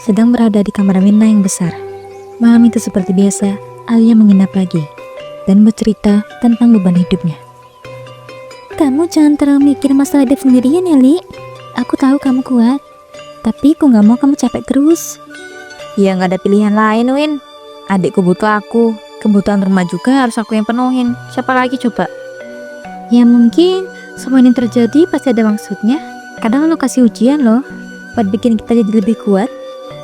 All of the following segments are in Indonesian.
sedang berada di kamar Wina yang besar. Malam itu seperti biasa, Alia menginap lagi dan bercerita tentang beban hidupnya. Kamu jangan terlalu mikir masalah hidup sendirian ya, Li. Aku tahu kamu kuat, tapi aku gak mau kamu capek terus. Ya gak ada pilihan lain, Win. Adikku butuh aku, kebutuhan rumah juga harus aku yang penuhin. Siapa lagi coba? Ya mungkin semua ini terjadi pasti ada maksudnya. Kadang lo kasih ujian loh, buat bikin kita jadi lebih kuat.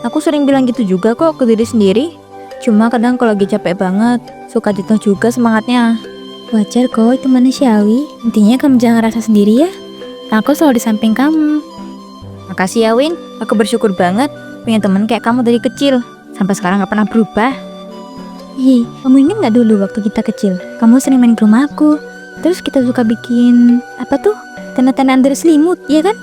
Aku sering bilang gitu juga kok ke diri sendiri. Cuma kadang kalau lagi capek banget, suka jatuh juga semangatnya. Wajar kok, itu manusiawi. Intinya kamu jangan rasa sendiri ya. Aku selalu di samping kamu. Makasih ya Win, aku bersyukur banget punya temen kayak kamu dari kecil. Sampai sekarang gak pernah berubah. Ih, kamu ingat gak dulu waktu kita kecil? Kamu sering main ke rumah aku. Terus kita suka bikin, apa tuh? Tenda-tenda under selimut, iya kan?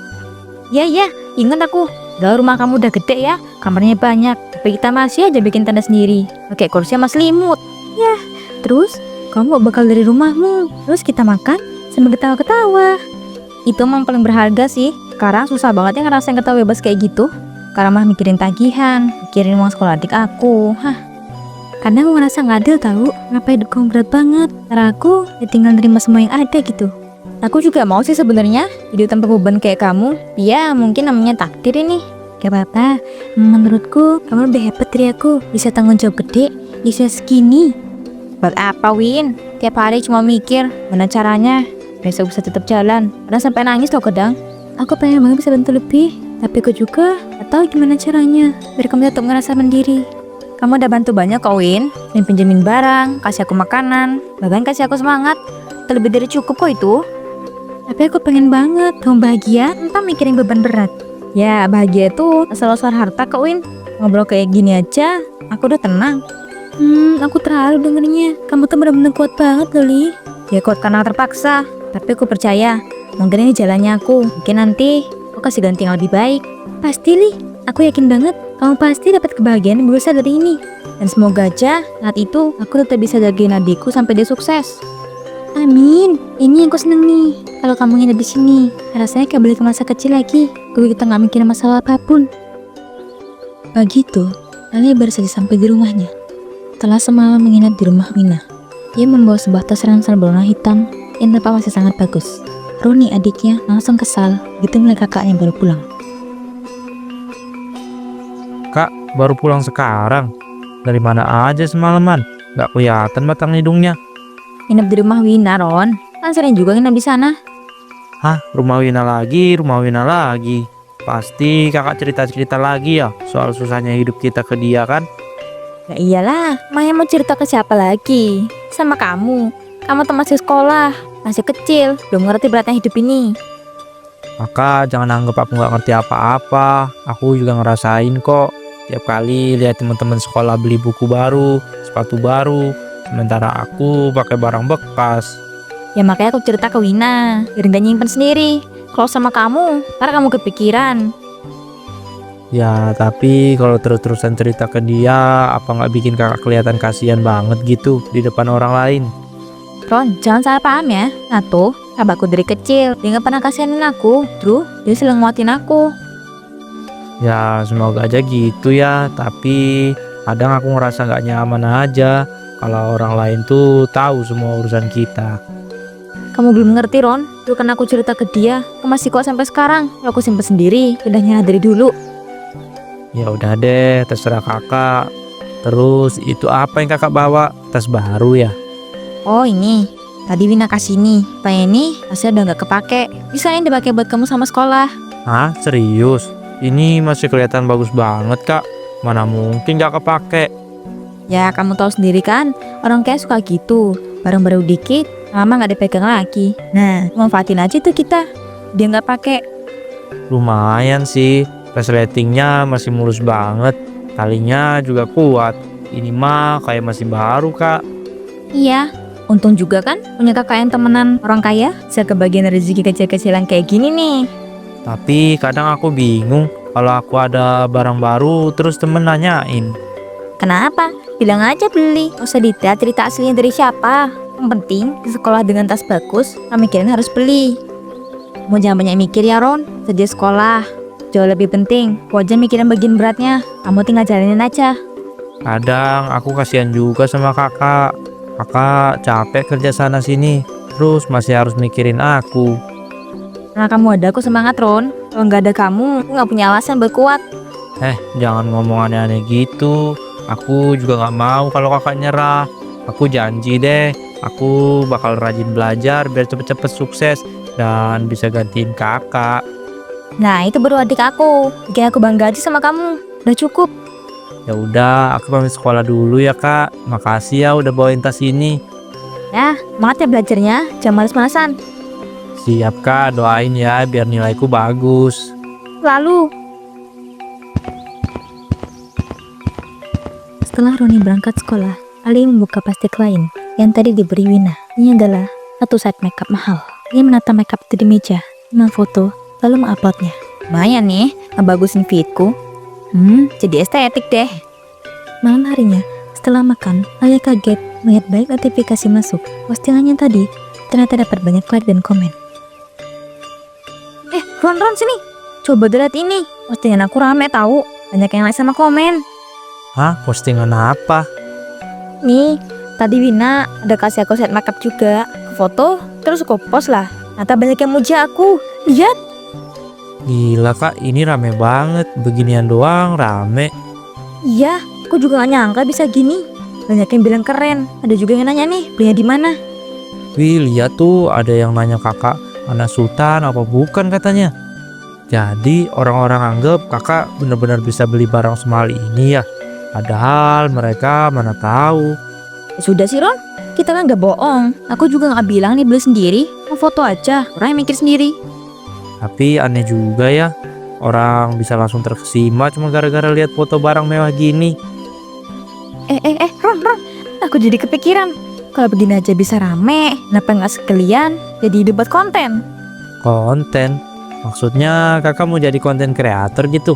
Iya, ingat aku. Kalau rumah kamu udah gede ya, kamarnya banyak, tapi kita masih aja bikin tenda sendiri, pakai kursi sama selimut. Ya, terus kamu bakal dari rumahmu, terus kita makan sambil ketawa-ketawa. Itu emang paling berharga sih. Sekarang susah banget ya ngerasain ketawa bebas kayak gitu. Karena mah mikirin tagihan, mikirin uang sekolah adik aku. Kadang aku ngerasa gak adil tahu, ngapa hidup kamu berat banget. Karena aku ya tinggal nerima semua yang ada gitu. Aku juga mau sih sebenarnya hidup tanpa beban kayak kamu. Ya mungkin namanya takdir ini. Gak apa-apa, menurutku kamu lebih hebat dari aku. Bisa tanggung jawab gede, bisa segini. Buat apa Win? Tiap hari cuma mikir mana caranya besok bisa tetap jalan. Kadang sampai nangis loh kadang. Aku pengen banget bisa bantu lebih, tapi aku juga gak tahu gimana caranya biar kamu tetap ngerasa mandiri. Kamu udah bantu banyak kok Win, pinjemin barang, kasih aku makanan, bahkan kasih aku semangat. Terlebih dari cukup kok itu. Tapi aku pengen banget kamu bahagia tanpa mikirin beban berat. Ya bahagia itu asal soal harta kok Win. Ngobrol kayak gini aja aku udah tenang. Aku terharu dengernya. Kamu tuh bener-bener kuat banget loh Li. Ya kuat karena terpaksa, tapi aku percaya mungkin ini jalannya aku. Mungkin nanti aku kasih ganti yang lebih baik. Pasti Li, aku yakin banget kamu pasti dapat kebahagiaan yang besar dari ini. Dan semoga aja saat itu aku tetap bisa jagain adikku sampai dia sukses. Amin, ini yang aku seneng nih. Kalau kamu nginep di sini, rasanya kayak balik ke masa kecil lagi. Kita nggak mikirin masalah apapun. Pagi itu, Alia baru saja sampai di rumahnya. Setelah semalam menginap di rumah Wina, dia membawa sebuah tas ransel berwarna hitam yang tampak masih sangat bagus. Roni adiknya langsung kesal gitu melihat kakaknya baru pulang. Kak, baru pulang sekarang? Dari mana aja semalaman? Gak kelihatan batang hidungnya. Nginep di rumah Wina, Ron. Kan sering juga nginep di sana. Hah, rumah Wina lagi. Pasti kakak cerita-cerita lagi ya soal susahnya hidup kita ke dia kan? Ya iyalah, Maya mau cerita ke siapa lagi? Sama kamu. Kamu tuh masih sekolah, masih kecil, belum ngerti beratnya hidup ini. Maka jangan anggap aku gak ngerti apa-apa. Aku juga ngerasain kok. Tiap kali lihat teman-teman sekolah beli buku baru, sepatu baru, sementara aku pakai barang bekas. Ya makanya aku cerita ke Wina, biar gak nyimpen sendiri. Kalau sama kamu, ntar kamu kepikiran. Ya tapi kalau terus-terusan cerita ke dia, apa gak bikin kakak kelihatan kasihan banget gitu di depan orang lain? Ron, jangan salah paham ya. Nah tuh, sahabatku dari kecil, dia gak pernah kasihanin aku. Terus, dia selalu nguatin aku. Ya semoga aja gitu ya. Tapi kadang aku ngerasa gak nyaman aja kalau orang lain tuh tahu semua urusan kita. Kamu belum ngerti Ron, dulu kan aku cerita ke dia, aku masih kuat sampai sekarang. Aku simpen sendiri, udahnya dari dulu. Ya udah deh, terserah kakak. Terus itu apa yang kakak bawa? Tas baru ya? Oh ini, tadi Wina kasih nih. Pak ini hasilnya udah gak kepake. Bisa ini dipakai buat kamu sama sekolah. Hah, serius? Ini masih kelihatan bagus banget kak. Mana mungkin gak kepake? Ya kamu tahu sendiri kan, orang kayak suka gitu. Barang baru dikit, lama gak dipegang lagi. Nah, manfaatin aja tuh kita. Dia gak pakai. Lumayan sih, resletingnya masih mulus banget. Talinya juga kuat. Ini mah kayak masih baru kak. Iya, untung juga kan punya kakak yang temenan orang kaya. Bisa kebagian rezeki kecil-kecilan kayak gini nih. Tapi kadang aku bingung kalau aku ada barang baru terus temen nanyain. Kenapa? Bilang aja beli. Gak usah detail cerita aslinya dari siapa. Yang penting di sekolah dengan tas bagus, kamu mikirin harus beli. Mau jangan banyak mikir ya Ron, saja sekolah. jauh lebih penting. Aku aja mikirin bagian beratnya, kamu tinggal jalanin aja. Kadang aku kasihan juga sama kakak. Kakak capek kerja sana sini, terus masih harus mikirin aku. Karena kamu ada, aku semangat, Ron. Kalau nggak ada kamu, aku nggak punya alasan buat kuat. Jangan ngomong aneh-aneh gitu. Aku juga nggak mau kalau kakak nyerah. Aku janji deh, aku bakal rajin belajar biar cepet-cepet sukses dan bisa gantiin kakak. Nah, itu baru adik aku. Bikin aku bangga aja sama kamu. Udah cukup. Ya udah, aku pamit sekolah dulu ya kak. Makasih ya udah bawain tas ini. Ya, semangat ya belajarnya. Jangan males-malesan. Siap kak, doain ya biar nilaiku bagus. Lalu. Setelah Roni berangkat sekolah, Ali membuka plastik lain yang tadi diberi Wina. Ini adalah satu set makeup mahal. Dia menata makeup itu di meja, memfoto, lalu menguploadnya. Lumayan nih, ngebagusin feedku. Jadi estetik deh. Malam harinya, setelah makan, Alia kaget melihat balik notifikasi masuk. Postingannya tadi ternyata dapat banyak like dan komen. Ron, sini. Coba dilihat ini. Postingan aku rame tahu. Banyak yang like sama komen. Hah? Postingan apa? Nih, tadi Wina ada kasih aku set makeup juga. Aku foto, terus aku post lah. Ternyata banyak yang muja aku. Lihat. Gila kak, ini rame banget. Beginian doang rame. Iya, aku juga gak nyangka bisa gini. Banyak yang bilang keren. Ada juga yang nanya nih, belinya di mana? Wih, lihat tuh ada yang nanya kakak, anak sultan apa bukan katanya. Jadi orang-orang anggap kakak benar-benar bisa beli barang semahal ini ya. Padahal mereka mana tahu. Ya sudah sih Ron, kita kan gak bohong. Aku juga gak bilang nih beli sendiri. Mau foto aja, orang yang mikir sendiri. Tapi aneh juga ya, orang bisa langsung terkesima cuma gara-gara lihat foto barang mewah gini. Ron, aku jadi kepikiran. Kalau begini aja bisa rame, kenapa nggak sekalian jadi debat konten? Konten? Maksudnya kakak mau jadi konten kreator gitu?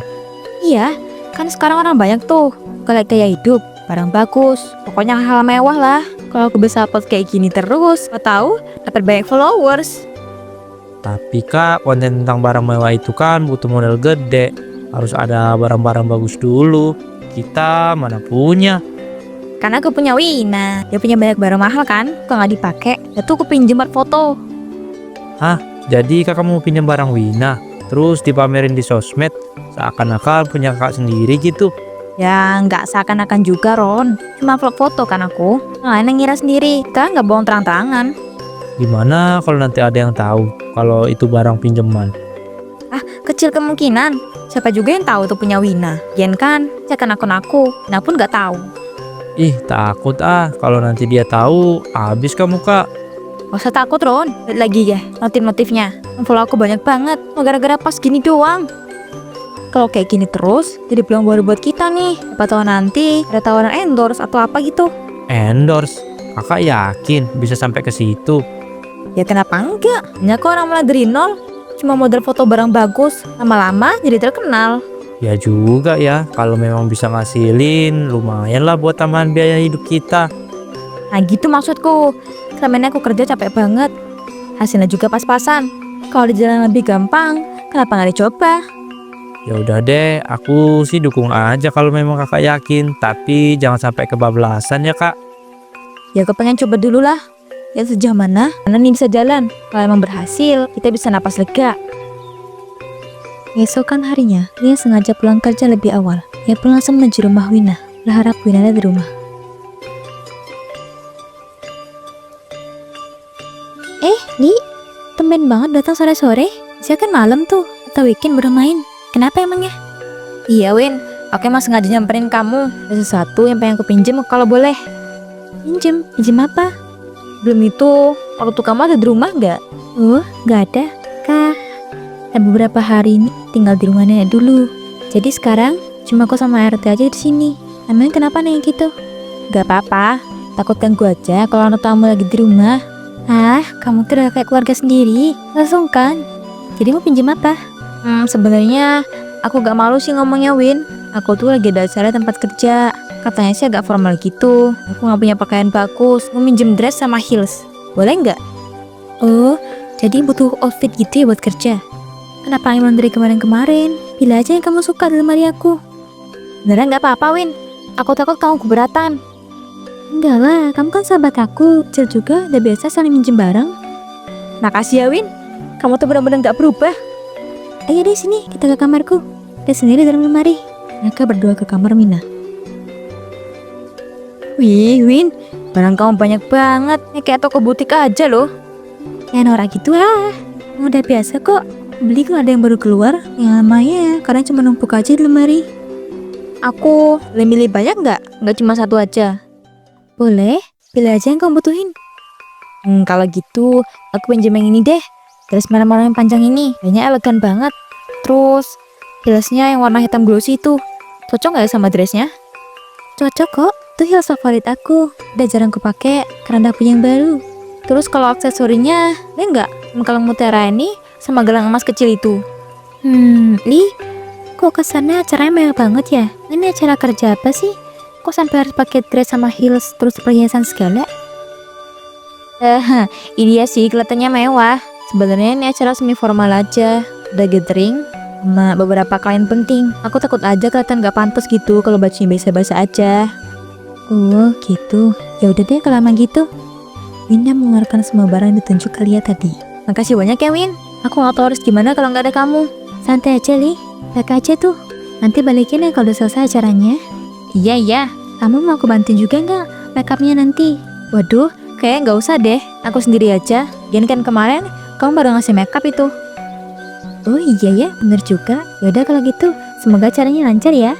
Iya, kan sekarang orang banyak tuh kayak gaya hidup, barang bagus, pokoknya hal mewah lah. Kalau aku bisa upload kayak gini terus, mau tahu dapat banyak followers. Tapi kak, konten tentang barang mewah itu kan butuh modal gede. Harus ada barang-barang bagus dulu. Kita mana punya. Karena aku punya Wina, dia punya banyak barang mahal kan, kalau nggak dipakai, ya tuh aku pinjem buat foto. Jadi kakak mau pinjam barang Wina, terus dipamerin di sosmed, seakan-akan punya kakak sendiri gitu. Ya nggak seakan-akan juga Ron, cuma upload foto kan aku. Nah, yang ngira sendiri, kan nggak bohong terang-terangan. Gimana kalau nanti ada yang tahu kalau itu barang pinjaman? Kecil kemungkinan, siapa juga yang tahu tuh punya Wina. Yen kan, cekan akun aku, nah pun nggak tahu. Ih, takut kalau nanti dia tahu, habis kamu kak. Gak usah takut Ron, lihat lagi ya notif-notifnya. Follow aku banyak banget, mau gara-gara pas gini doang. Kalau kayak gini terus, jadi peluang baru buat kita nih. Siapa tahu nanti ada tawaran endorse atau apa gitu. Endorse? Kakak yakin bisa sampai ke situ? Ya kenapa enggak? Banyak kok orang mulai dari nol, cuma model foto barang bagus, lama-lama jadi terkenal. Ya juga ya, kalau memang bisa ngasilin, lumayan lah buat tambahan biaya hidup kita. Nah gitu maksudku. Selama ini aku kerja capek banget, hasilnya juga pas-pasan. Kalau di jalan lebih gampang, kenapa nggak dicoba? Ya udah deh, aku sih dukung aja kalau memang kakak yakin, tapi jangan sampai kebablasan ya kak. Ya aku pengen coba dulu lah. Ya sejauh mana nih bisa jalan. Kalau emang berhasil, kita bisa napas lega. Esokan harinya, dia sengaja pulang kerja lebih awal. Dia pulang langsung menuju rumah Wina. Berharap Wina ada di rumah. Li, tumben banget datang sore-sore. Saya kan malam tuh, atau weekend baru main. Kenapa emangnya? Iya Win, aku emang sengaja nyamperin kamu. Ada sesuatu yang pengen aku pinjem kalau boleh. Pinjem apa? Belum itu, waktu kamu ada di rumah nggak? Oh, nggak ada. Kak, beberapa hari ini tinggal di rumah nenek dulu. Jadi sekarang cuma aku sama RT aja di sini. Emang kenapa nih gitu? Gak apa-apa, takut ganggu aja kalau anak tamu lagi di rumah. Kamu tuh udah kayak keluarga sendiri, langsung kan? Jadi mau pinjem apa? Sebenarnya aku gak malu sih ngomongnya Win. Aku tuh lagi ada acara tempat kerja. Katanya sih agak formal gitu. Aku gak punya pakaian bagus, mau minjem dress sama heels. Boleh nggak? Oh, jadi butuh outfit gitu ya buat kerja? Kenapa emang dari kemarin-kemarin? pilih aja yang kamu suka di lemari aku. Beneran gak apa-apa, Win. Aku takut kamu keberatan. Enggak lah, kamu kan sahabat aku. Kecil juga, udah biasa saling minjem barang. Makasih ya, Win. Kamu tuh bener-bener gak berubah. Ayo deh sini, kita ke kamarku. Lihat sendiri dalam lemari. Mereka berdua ke kamar Mina. Wih, Win, barang kamu banyak banget. Ini kayak toko butik aja loh. Ya norak gitu lah. Udah biasa kok. Beli kalau ada yang baru keluar. Yang lamanya karena cuma numpuk aja di lemari. Aku boleh milih banyak nggak? Nggak cuma satu aja. Boleh, pilih aja yang kamu butuhin. Kalau gitu, aku pinjam yang ini deh. Dress merah-merah yang panjang ini, kayaknya elegan banget. Terus, heelsnya yang warna hitam glossy itu. Cocok nggak ya sama dressnya? Cocok kok, itu heels favorit aku. Udah jarang kepake karena udah punya yang baru. Terus kalau aksesorinya, lihat nggak? Kalung mutiara ini sama gelang emas kecil itu. Li, kok kesannya acaranya mewah banget ya? Ini acara kerja apa sih? Kok sampai harus pakai dress sama heels terus perhiasan segala? Iya sih kelihatannya mewah. Sebenarnya ini acara semi formal aja. Udah gathering sama beberapa klien penting. Aku takut aja kelihatan gak pantas gitu kalau bajunya biasa-biasa aja. Oh gitu. Ya udah deh kalau emang gitu. Winda mengeluarkan semua barang yang ditunjuk Lia tadi. Makasih banyak ya Win. Aku gak tahu harus gimana kalau nggak ada kamu. Santai aja Li. Baik aja tuh. Nanti balikin ya kalau udah selesai acaranya. Iya. Kamu mau aku bantuin juga nggak makeupnya nanti? Waduh, kayaknya nggak usah deh. Aku sendiri aja. Jangan kan kemarin kamu baru ngasih makeup itu. Oh iya ya, bener juga. Yaudah kalau gitu, semoga acaranya lancar ya.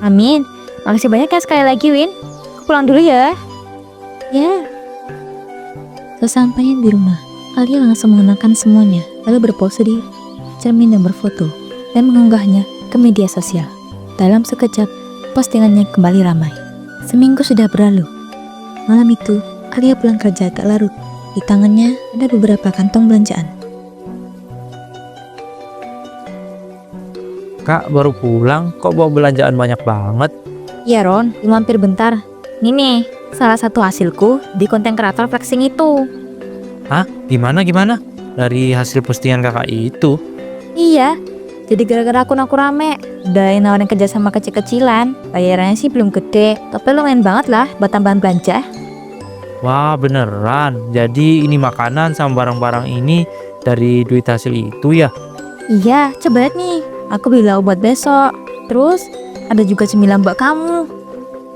Amin. Makasih banyak ya sekali lagi Win. Aku pulang dulu ya. Ya. Sesampainya di rumah, Alia langsung mengenakan semuanya, lalu berpose di cermin dan berfoto, dan mengunggahnya ke media sosial. Dalam sekejap, postingannya kembali ramai. Seminggu sudah berlalu. Malam itu, Alia pulang kerja agak larut. Di tangannya ada beberapa kantong belanjaan. Kak, baru pulang, kok bawa belanjaan banyak banget? Iya Ron, mampir bentar. Ini nih, salah satu hasilku di konten kreator flexing itu. Hah? Gimana? Dari hasil postingan kakak itu? Iya, jadi gara-gara akun aku rame. Udah nawarin kerja sama kecil-kecilan. Bayarannya sih belum gede, tapi lumayan banget lah buat tambahan belanja. Wah, beneran. Jadi ini makanan sama barang-barang ini dari duit hasil itu ya? Iya, coba lihat nih. Aku beli lauk buat besok. Terus ada juga cemilan buat kamu.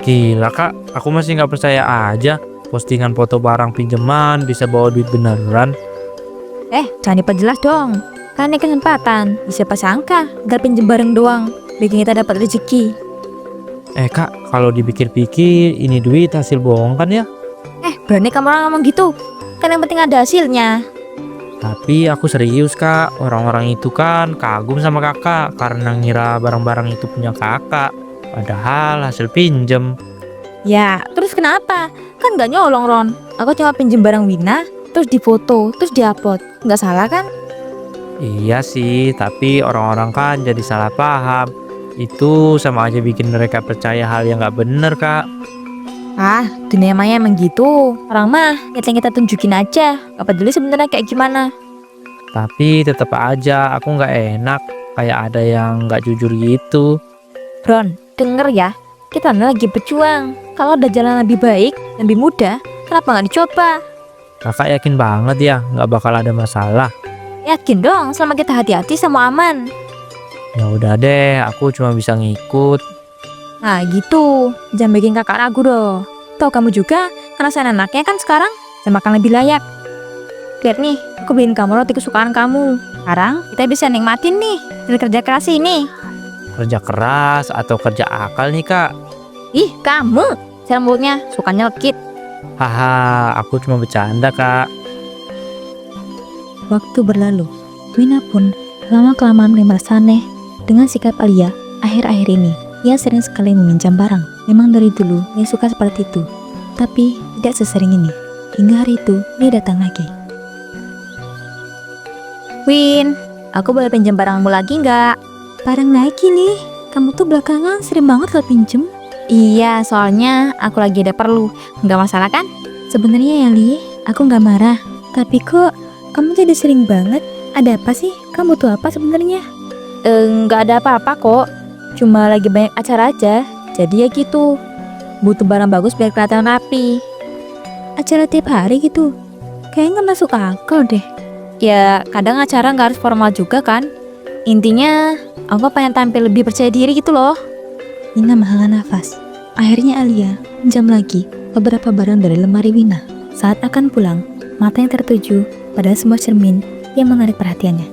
Gila kak, aku masih nggak percaya aja. Postingan foto barang pinjaman bisa bawa duit beneran. Jangan diperjelas dong. Kan ini kesempatan. Bisa pas sangka, gak pinjem bareng doang. Bikin kita dapat rezeki. Kak, kalau dipikir-pikir ini duit hasil bohong kan ya? Berani kamu orang ngomong gitu? Kan yang penting ada hasilnya. Tapi aku serius kak, orang-orang itu kan kagum sama kakak karena ngira barang-barang itu punya kakak. Padahal hasil pinjem. Ya, terus kenapa? Kan gak nyolong Ron. Aku cuma pinjem barang Wina, terus difoto, terus diupload. Gak salah kan? Iya sih, tapi orang-orang kan jadi salah paham. Itu sama aja bikin mereka percaya hal yang gak bener kak. Dunia maya emang gitu. Orang mah, yang kita tunjukin aja. Gak peduli sebenarnya kayak gimana. Tapi tetap aja aku nggak enak, kayak ada yang nggak jujur gitu. Ron, denger ya. Kita lagi berjuang. Kalau ada jalan lebih baik, lebih mudah, kenapa gak dicoba? Kakak yakin banget ya nggak bakal ada masalah? Yakin dong, selama kita hati-hati sama aman. Ya udah deh, aku cuma bisa ngikut. Nah gitu, jangan bikin kakak ragu dong. Tahu kamu juga, karena saya anaknya kan sekarang, saya makan lebih layak. Lihat nih, aku beliin kamu roti kesukaan kamu. Sekarang kita bisa nikmatin nih, dari kerja keras ini. Kerja keras atau kerja akal nih kak? Ih, kamu, saya mulutnya suka nyelkit. Haha, aku cuma bercanda kak. Waktu berlalu, Wina pun lama-kelamaan merasa aneh dengan sikap Alia akhir-akhir ini. Ia sering sekali meminjam barang. Memang dari dulu ia suka seperti itu, tapi tidak sesering ini. Hingga hari itu dia datang lagi. Win, aku boleh pinjam barangmu lagi nggak? Barang lagi nih, kamu tuh belakangan sering banget lo pinjem. Iya, soalnya aku lagi ada perlu. Nggak masalah kan? Sebenarnya ya Li, aku nggak marah. Tapi kok kamu jadi sering banget? Ada apa sih? Kamu tuh apa sebenarnya? Nggak ada apa-apa kok. Cuma lagi banyak acara aja. Jadi ya gitu. Butuh barang bagus biar kelihatan rapi. Acara tiap hari gitu? Kayaknya nggak masuk akal deh. Ya kadang acara nggak harus formal juga kan. Intinya aku pengen tampil lebih percaya diri gitu loh. Wina menghela nafas. Akhirnya Alia menjam lagi beberapa barang dari lemari Wina. Saat akan pulang, matanya tertuju pada sebuah cermin yang menarik perhatiannya.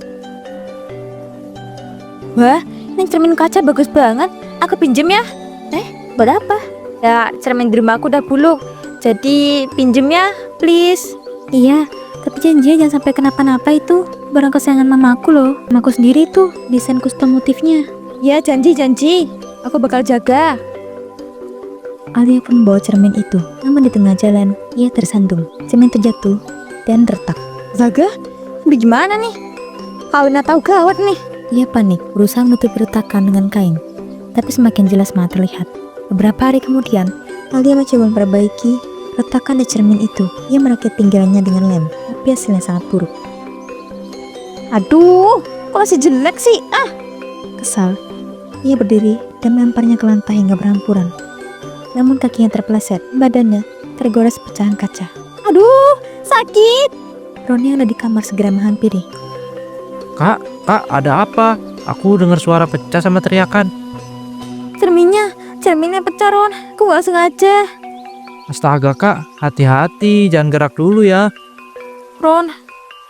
Wah, ini cermin kaca bagus banget. Aku pinjem ya. Buat apa? Ya, cermin di rumah aku udah buluk. Jadi pinjem ya, please. Iya, tapi janji jangan sampai kenapa-napa itu. Barang kesayangan mamaku loh. Mamaku sendiri tuh desain custom motifnya. Ya, janji. Aku bakal jaga. Alia pun membawa cermin itu. Namun di tengah jalan, ia tersandung. Cermin terjatuh dan retak. Zaga, bagaimana nih? Kawina tahu gawat nih. Ia panik, berusaha menutupi retakan dengan kain. Tapi semakin jelas mata terlihat. Beberapa hari kemudian, Alia mencoba memperbaiki retakan di cermin itu. Ia merakit pinggirannya dengan lem, tapi hasilnya sangat buruk. Aduh, kok masih jelek sih? Kesal, ia berdiri dan melemparnya ke lantai hingga berhampuran. Namun kakinya terpeleset, badannya tergores pecahan kaca. Aduh, sakit! Roni yang ada di kamar segera menghampiri. Kak, ada apa? Aku dengar suara pecah sama teriakan. Cerminnya pecah, Ron. Aku gak sengaja. Astaga kak, hati-hati, jangan gerak dulu ya. Ron,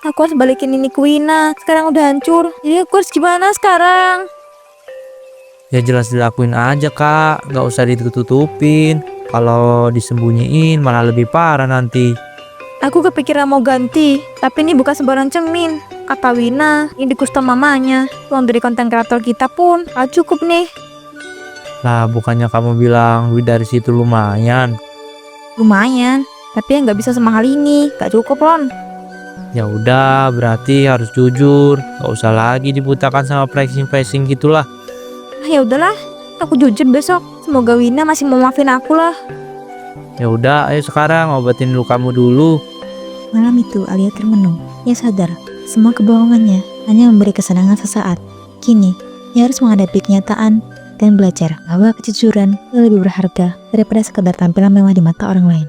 aku harus balikin ini ke Wina. Sekarang udah hancur. Jadi aku harus gimana sekarang? Ya jelas dilakuin aja kak, gak usah ditutupin. Kalau disembunyiin malah lebih parah nanti. Aku kepikiran mau ganti, tapi ini bukan sembarang cermin. Kata Wina, ini di custom mamanya. Uang dari konten kreator kita pun gak cukup nih. Lah bukannya kamu bilang duit dari situ lumayan. Lumayan, tapi nggak bisa semahal ini. Gak cukup, Ron. Ya udah, berarti harus jujur. Gak usah lagi dibutakan sama pricing gitulah. Ya udahlah, aku jujur besok. Semoga Wina masih mau maafin aku lah. Ya udah, ayo sekarang obatin lukamu dulu. Malam itu Alia termenung. Ia sadar semua kebohongannya hanya memberi kesenangan sesaat. Kini, ia harus menghadapi kenyataan dan belajar bahwa kejujuran lebih berharga daripada sekedar tampilan mewah di mata orang lain.